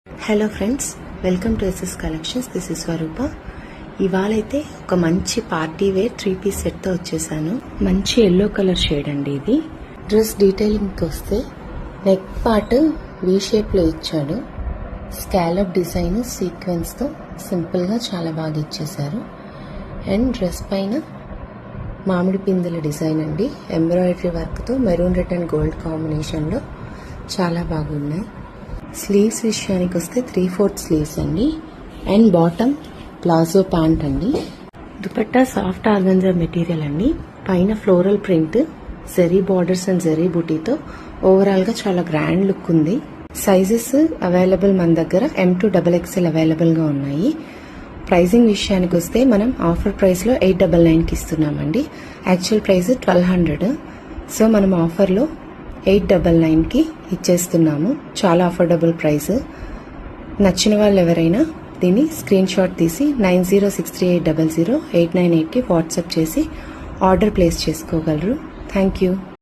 Hello friends, welcome to SS collections. This is Swarupa. ఇవాళైతే ఒక మంచి పార్టీ వేర్ 3-piece సెట్తో వచ్చేసాను. మంచి ఎల్లో కలర్ షేడ్ అండి ఇది. డ్రెస్ డీటెయిలింగ్కి వస్తే నెక్ పార్ట్ వీ షేప్లో ఇచ్చాడు. స్కాలప్ డిజైన్ సీక్వెన్స్తో సింపుల్గా చాలా బాగా ఇచ్చేశారు. అండ్ డ్రెస్ పైన మామిడి పిందెల డిజైన్ అండి, ఎంబ్రాయిడరీ వర్క్తో మెరూన్ రెడ్ అండ్ గోల్డ్ కాంబినేషన్లో చాలా బాగున్నాయి. స్లీవ్స్ విషయానికి వస్తే 3/4 స్లీవ్స్ అండి. అండ్ బాటమ్ ప్లాజో ప్యాంట్ అండి. దుపట్టా సాఫ్ట్ ఆర్గంజా మెటీరియల్ అండి. పైన floral print, zari borders and zari బూటీతో ఓవరాల్ గా చాలా గ్రాండ్ లుక్ ఉంది. సైజెస్ అవైలబుల్ మన దగ్గర M to XXL అవైలబుల్ గా ఉన్నాయి. ప్రైజింగ్ విషయానికి వస్తే మనం ఆఫర్ ప్రైస్ లో 899 కి ఇస్తున్నామండి. Actual price 1200. సో మనం ఆఫర్ లో 899 కి ఇచ్చేస్తున్నాము. చాలా అఫోర్డబుల్ ప్రైస్. నచ్చిన వాళ్ళు ఎవరైనా దీన్ని స్క్రీన్ షాట్ తీసి 9063800898కి వాట్సాప్ చేసి ఆర్డర్ ప్లేస్ చేసుకోగలరు. Thank you.